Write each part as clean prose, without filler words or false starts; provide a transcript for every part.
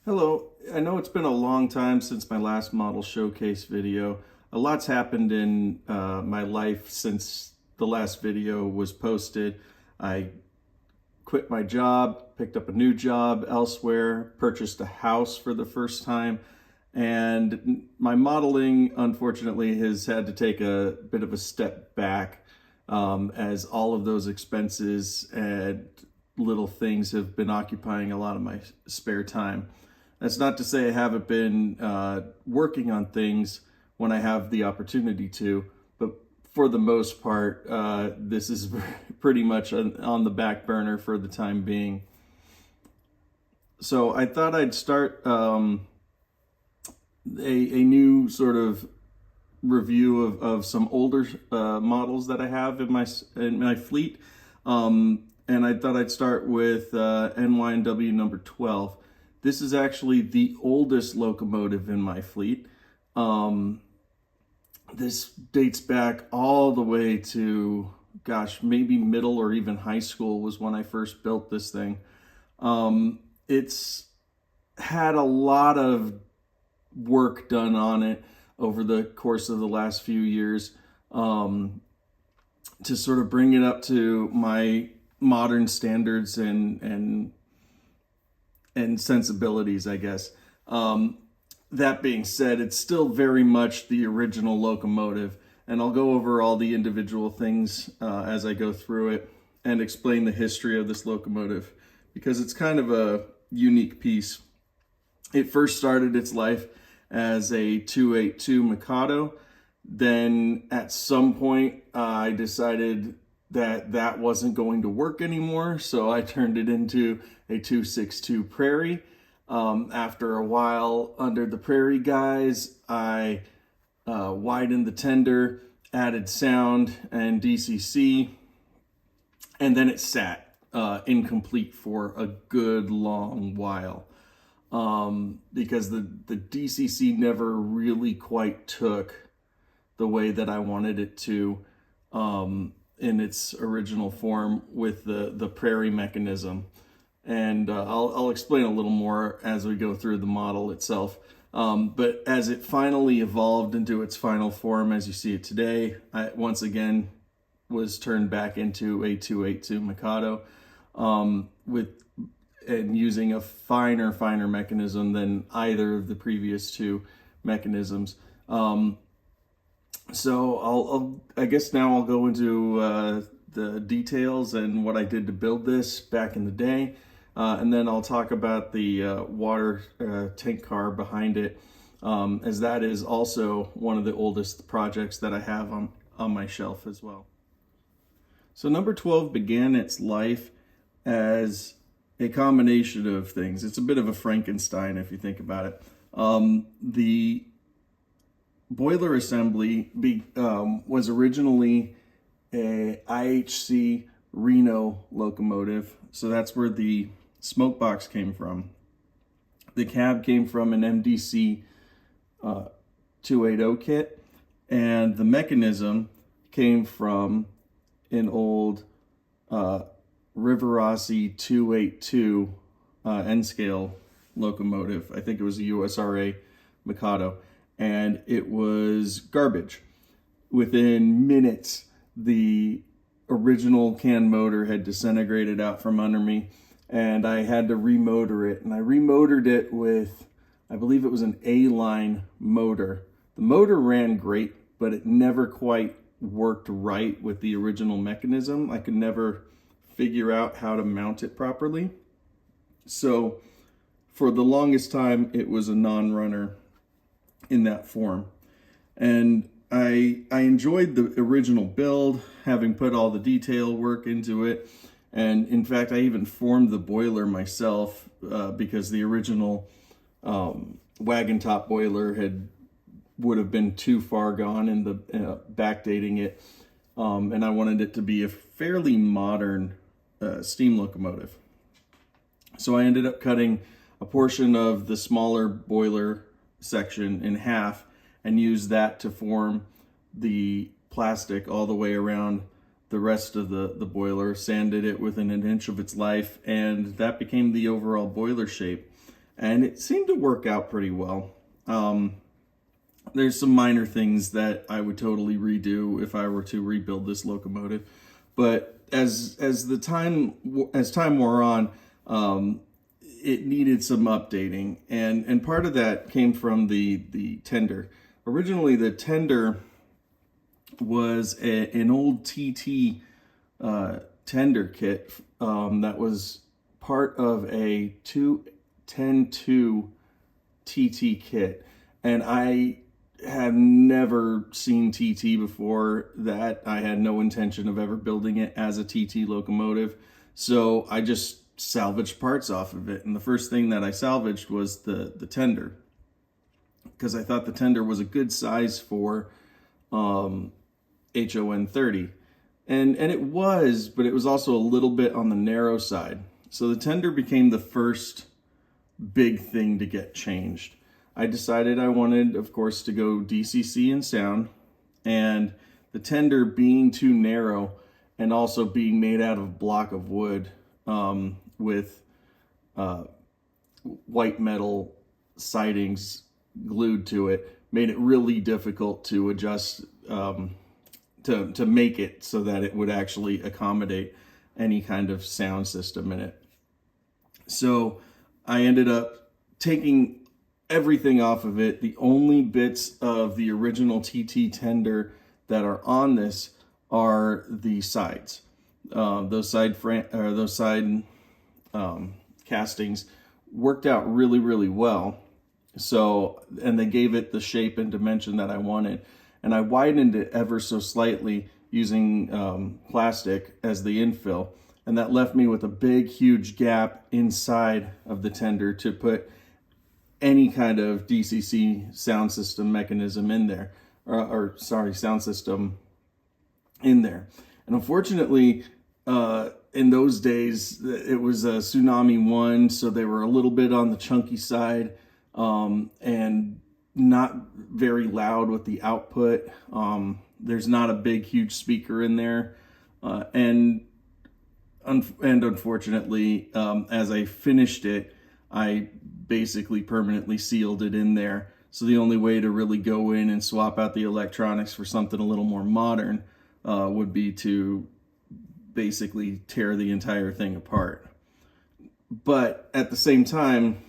Hello, I know it's been a long time since my last model showcase video. A lot's happened in my life since the last video was posted. I quit my job, picked up a new job elsewhere, purchased a house for the first time, and my modeling, unfortunately, has had to take a bit of a step back as all of those expenses and little things have been occupying a lot of my spare time. That's not to say I haven't been working on things when I have the opportunity to, but for the most part, this is pretty much on the back burner for the time being. So I thought I'd start a new sort of review of some older models that I have in my fleet, and I thought I'd start with NY&W number 12. This is actually the oldest locomotive in my fleet. This dates back all the way to, gosh, maybe middle or even high school was when I first built this thing. It's had a lot of work done on it over the course of the last few years to sort of bring it up to my modern standards and sensibilities, I guess. That being said, it's still very much the original locomotive, and I'll go over all the individual things as I go through it and explain the history of this locomotive, because it's kind of a unique piece. It first started its life as a 282 Mikado. Then at some point, I decided that wasn't going to work anymore, so I turned it into a 262 Prairie. After a while under the Prairie guys, I widened the tender, added sound and DCC, and then it sat incomplete for a good long while because the DCC never really quite took the way that I wanted it to in its original form with the Prairie mechanism. And I'll explain a little more as we go through the model itself. But as it finally evolved into its final form, as you see it today, I once again was turned back into a 282 Mikado and using a finer mechanism than either of the previous two mechanisms. So I guess now I'll go into the details and what I did to build this back in the day. And then I'll talk about the water tank car behind it, as that is also one of the oldest projects that I have on my shelf as well. So number 12 began its life as a combination of things. It's a bit of a Frankenstein if you think about it. The boiler assembly was originally a IHC Reno locomotive, so that's where the smoke box came from. The cab came from an MDC 280 kit, and the mechanism came from an old Rivarossi 282 N-scale locomotive. I think it was a USRA Mikado, and it was garbage. Within minutes, the original can motor had disintegrated out from under me, and I had to remotor it. And I remotored it with, I believe it was an A-line motor. The motor ran great, but it never quite worked right with the original mechanism. I could never figure out how to mount it properly. So for the longest time, it was a non-runner in that form. And I enjoyed the original build, having put all the detail work into it And in fact, I even formed the boiler myself because the original wagon top boiler would have been too far gone in the backdating it. And I wanted it to be a fairly modern steam locomotive. So I ended up cutting a portion of the smaller boiler section in half and used that to form the plastic all the way around the rest of the boiler, sanded it within an inch of its life, and that became the overall boiler shape. And it seemed to work out pretty well. There's some minor things that I would totally redo if I were to rebuild this locomotive. But as time wore on, it needed some updating, and part of that came from the tender. Originally, the tender was an old TT tender kit that was part of a 210-2 TT kit, and I had never seen TT before that. I had no intention of ever building it as a TT locomotive, so I just salvaged parts off of it. And the first thing that I salvaged was the tender, because I thought the tender was a good size for HOn30, and it was, but it was also a little bit on the narrow side. So the tender became the first big thing to get changed. I decided I wanted, of course, to go DCC in sound, and the tender being too narrow and also being made out of a block of wood with white metal sidings glued to it made it really difficult to adjust, to make it so that it would actually accommodate any kind of sound system in it. So I ended up taking everything off of it. The only bits of the original TT tender that are on this are the sides. Those side castings worked out really, really well. So, and they gave it the shape and dimension that I wanted. And I widened it ever so slightly using plastic as the infill. And that left me with a big, huge gap inside of the tender to put any kind of DCC sound system mechanism in there, sound system in there. And unfortunately, in those days, it was a Tsunami 1, so they were a little bit on the chunky side, and not very loud with the output. There's not a big, huge speaker in there, and unfortunately, as I finished it, I basically permanently sealed it in there. So the only way to really go in and swap out the electronics for something a little more modern would be to basically tear the entire thing apart. But at the same time,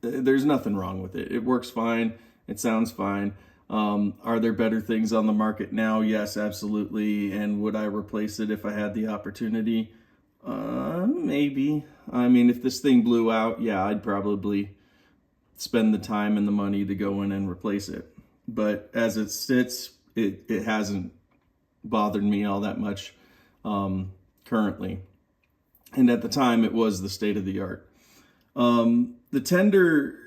there's nothing wrong with it. It works fine. It sounds fine. Are there better things on the market now? Yes, absolutely. And would I replace it if I had the opportunity? Maybe. I mean, if this thing blew out, yeah, I'd probably spend the time and the money to go in and replace it. But as it sits, it hasn't bothered me all that much currently. And at the time, it was the state of the art. The tender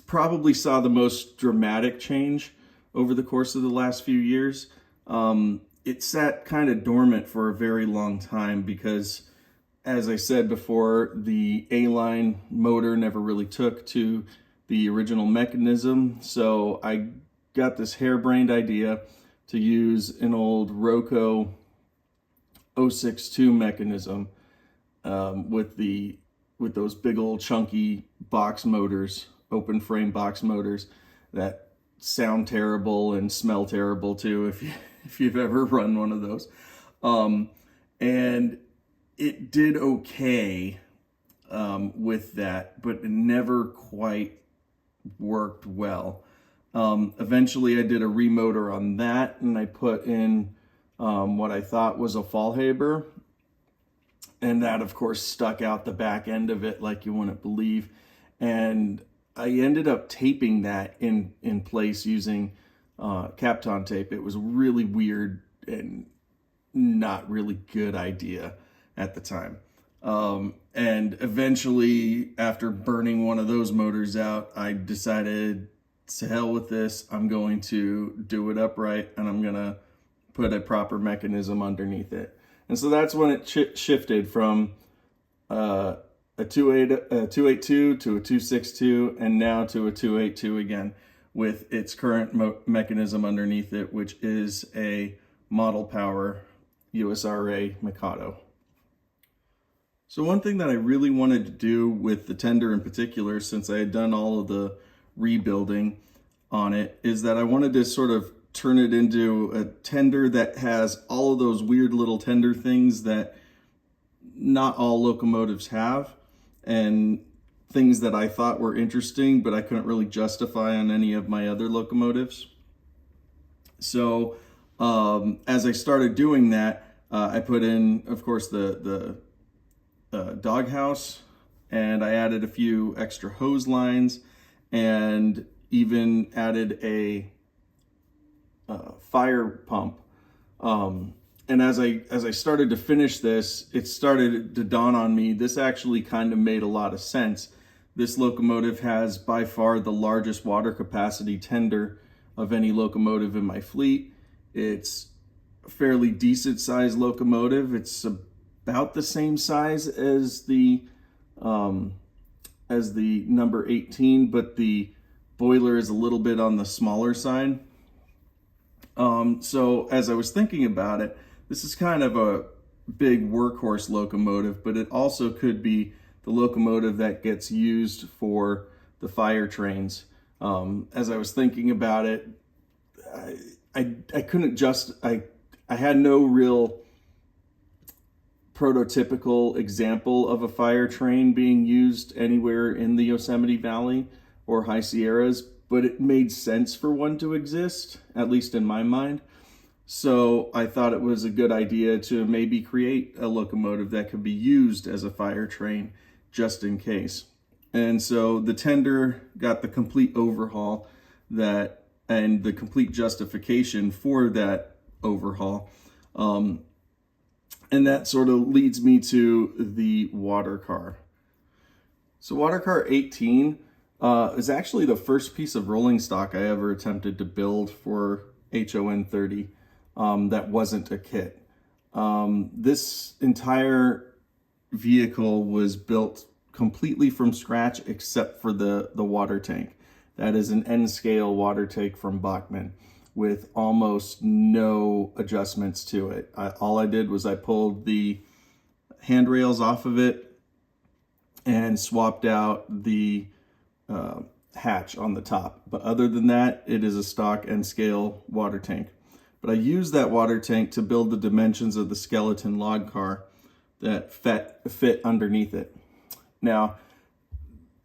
probably saw the most dramatic change over the course of the last few years. It sat kind of dormant for a very long time because, as I said before, the A-line motor never really took to the original mechanism. So I got this harebrained idea to use an old Roco 062 mechanism with those big old chunky box motors, open frame box motors that sound terrible and smell terrible too if you've ever run one of those. And it did okay with that, but it never quite worked well. Eventually I did a remotor on that, and I put in what I thought was a Fallhaber, and that of course stuck out the back end of it like you wouldn't believe. And I ended up taping that in place using Kapton tape. It was really weird and not really good idea. at the time. And eventually, after burning one of those motors out, I decided, to hell with this. I'm going to do it upright, and I'm going to put a proper mechanism underneath it. And so that's when it shifted from a 282 to a 262, and now to a 282 again, with its current mechanism underneath it, which is a Model Power USRA Mikado. So one thing that I really wanted to do with the tender in particular, since I had done all of the rebuilding on it, is that I wanted to sort of turn it into a tender that has all of those weird little tender things that not all locomotives have, and things that I thought were interesting, but I couldn't really justify on any of my other locomotives. So as I started doing that, I put in, of course, the doghouse, and I added a few extra hose lines, and even added a fire pump. And as I started to finish this, it started to dawn on me, this actually kind of made a lot of sense. This locomotive has by far the largest water capacity tender of any locomotive in my fleet. It's a fairly decent sized locomotive. It's about the same size as the number 18, but the boiler is a little bit on the smaller side. So as I was thinking about it, this is kind of a big workhorse locomotive, but it also could be the locomotive that gets used for the fire trains. As I was thinking about it, I couldn't I had no real prototypical example of a fire train being used anywhere in the Yosemite Valley or High Sierras, but it made sense for one to exist, at least in my mind. So I thought it was a good idea to maybe create a locomotive that could be used as a fire train just in case. And so the tender got the complete overhaul and the complete justification for that overhaul. And that sort of leads me to the water car. So water car 18 is actually the first piece of rolling stock I ever attempted to build for HOn30 that wasn't a kit. This entire vehicle was built completely from scratch except for the water tank. That is an N-scale water tank from Bachmann with almost no adjustments to it. All I did was I pulled the handrails off of it and swapped out the hatch on the top. But other than that, it is a stock N-scale water tank. But I used that water tank to build the dimensions of the skeleton log car that fit underneath it. Now,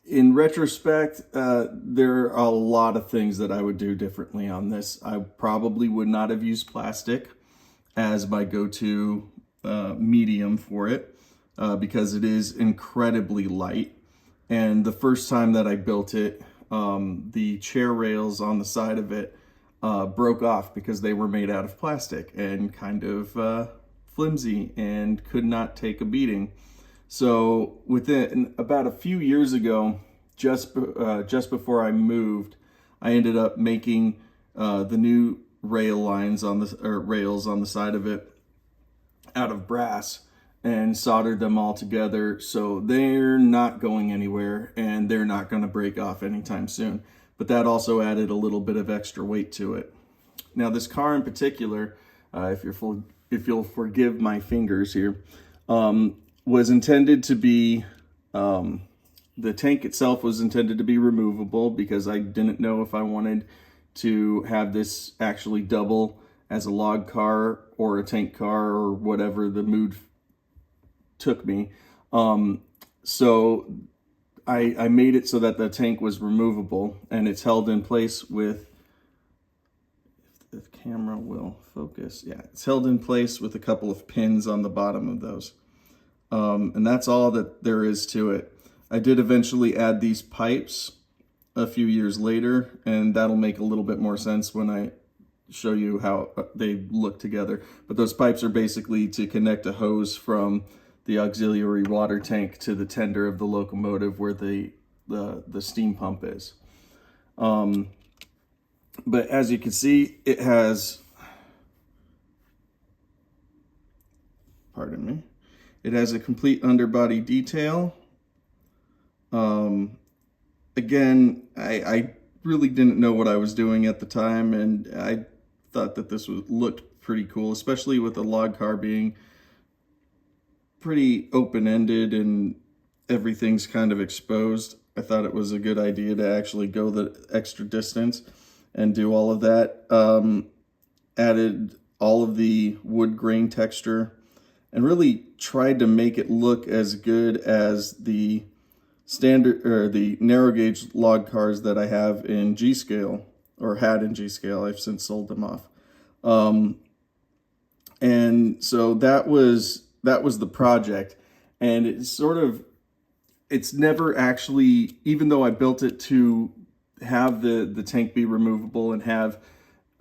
in retrospect, there are a lot of things that I would do differently on this. I probably would not have used plastic as my go-to medium for it because it is incredibly light. And the first time that I built it, the chair rails on the side of it broke off because they were made out of plastic and kind of flimsy and could not take a beating. So within about a few years ago, just before I moved, I ended up making the new rails on the side of it out of brass and soldered them all together, so they're not going anywhere and they're not going to break off anytime soon. But that also added a little bit of extra weight to it. Now this car in particular, if you'll forgive my fingers here, was intended to be, the tank itself was intended to be removable because I didn't know if I wanted to have this actually double as a log car or a tank car or whatever the mood took me. So I made it so that the tank was removable, and it's held in place with, if the camera will focus, yeah, it's held in place with a couple of pins on the bottom of those. And that's all that there is to it. I did eventually add these pipes a few years later, and that'll make a little bit more sense when I show you how they look together. But those pipes are basically to connect a hose from the auxiliary water tank to the tender of the locomotive where the steam pump is. But as you can see, it has, pardon me, it has a complete underbody detail. Again, I really didn't know what I was doing at the time, and I thought that this looked pretty cool, especially with the log car being pretty open-ended and everything's kind of exposed. I thought it was a good idea to actually go the extra distance and do all of that. Added all of the wood grain texture and really tried to make it look as good as the standard or the narrow gauge log cars that I have in G scale, or had in G scale. I've since sold them off. And so that was the project, and it's never actually, even though I built it to have the tank be removable and have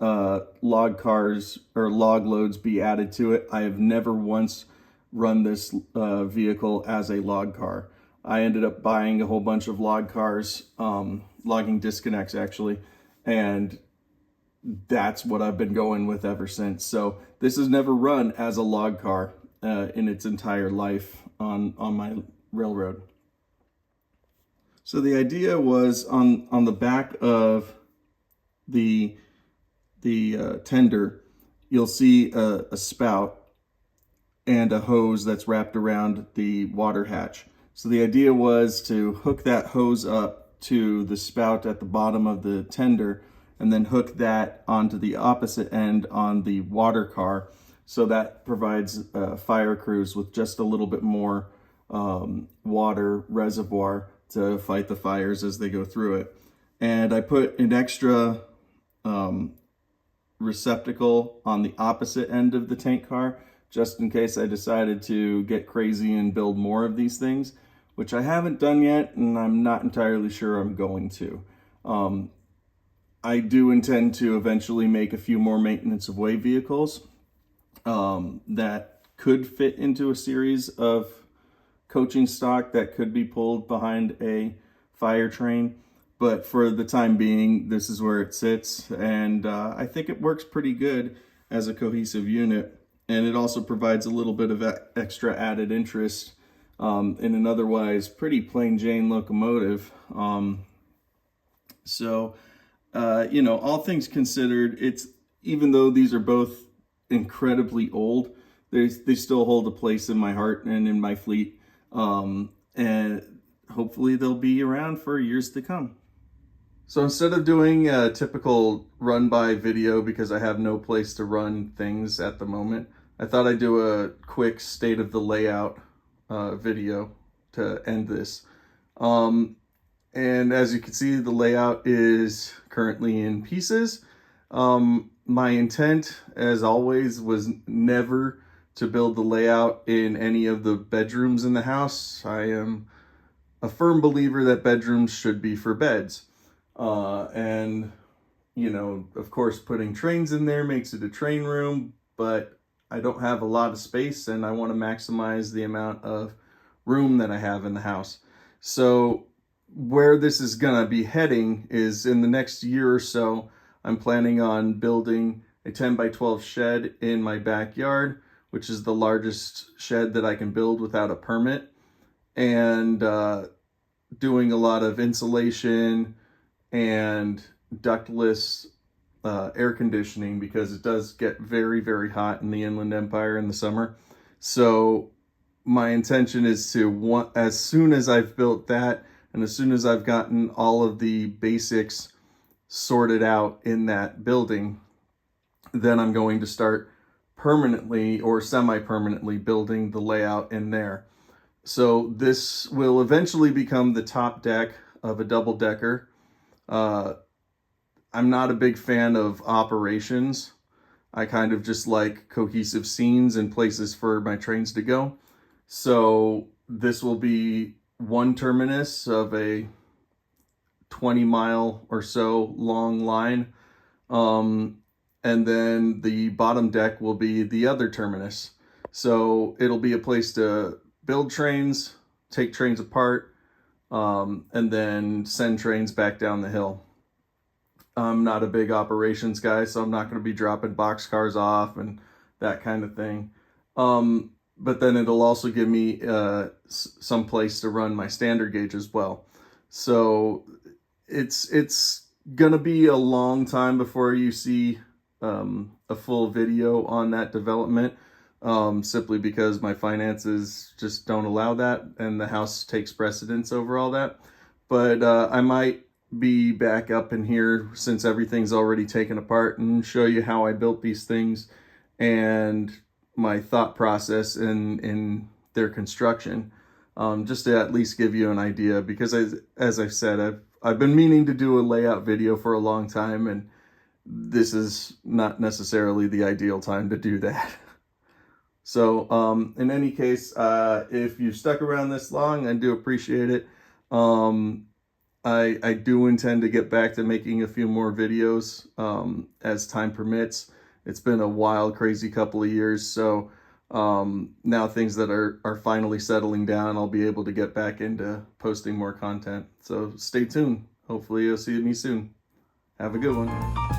log cars or log loads be added to it, I have never once run this vehicle as a log car. I ended up buying a whole bunch of log cars, logging disconnects actually, and that's what I've been going with ever since. So this has never run as a log car in its entire life on my railroad. So the idea was on the back of the tender, you'll see a spout and a hose that's wrapped around the water hatch. So the idea was to hook that hose up to the spout at the bottom of the tender and then hook that onto the opposite end on the water car. So that provides fire crews with just a little bit more water reservoir to fight the fires as they go through it. And I put an extra receptacle on the opposite end of the tank car, just in case I decided to get crazy and build more of these things, which I haven't done yet, and I'm not entirely sure I'm going to. I do intend to eventually make a few more maintenance of way vehicles that could fit into a series of coaching stock that could be pulled behind a fire train. But for the time being, this is where it sits, and I think it works pretty good as a cohesive unit. And it also provides a little bit of extra added interest in an otherwise pretty plain Jane locomotive. So, all things considered, even though these are both incredibly old, they still hold a place in my heart and in my fleet. And hopefully they'll be around for years to come. So instead of doing a typical run-by video, because I have no place to run things at the moment, I thought I'd do a quick state of the layout video to end this. And as you can see, the layout is currently in pieces. My intent, as always, was never to build the layout in any of the bedrooms in the house. I am a firm believer that bedrooms should be for beds. And, of course, putting trains in there makes it a train room, but I don't have a lot of space and I want to maximize the amount of room that I have in the house. So where this is going to be heading is in the next year or so, I'm planning on building a 10 by 12 shed in my backyard, which is the largest shed that I can build without a permit, and doing a lot of insulation and ductless air conditioning, because it does get very, very hot in the Inland Empire in the summer. So my intention is to, as soon as I've built that and as soon as I've gotten all of the basics sorted out in that building, then I'm going to start permanently or semi-permanently building the layout in there. So this will eventually become the top deck of a double-decker. I'm not a big fan of operations. I kind of just like cohesive scenes and places for my trains to go. So this will be one terminus of a 20-mile or so long line. And then the bottom deck will be the other terminus. So it'll be a place to build trains, take trains apart, and then send trains back down the hill. I'm not a big operations guy, so I'm not going to be dropping boxcars off and that kind of thing. But then it'll also give me some place to run my standard gauge as well. So it's going to be a long time before you see a full video on that development, simply because my finances just don't allow that, and the house takes precedence over all that. But I might be back up in here since everything's already taken apart and show you how I built these things and my thought process in their construction, just to at least give you an idea, because as I've said, I've been meaning to do a layout video for a long time, and this is not necessarily the ideal time to do that. So in any case, if you stuck around this long, I do appreciate it. I do intend to get back to making a few more videos as time permits. It's been a wild, crazy couple of years, so now things that are finally settling down, I'll be able to get back into posting more content. So stay tuned. Hopefully you'll see me soon. Have a good one.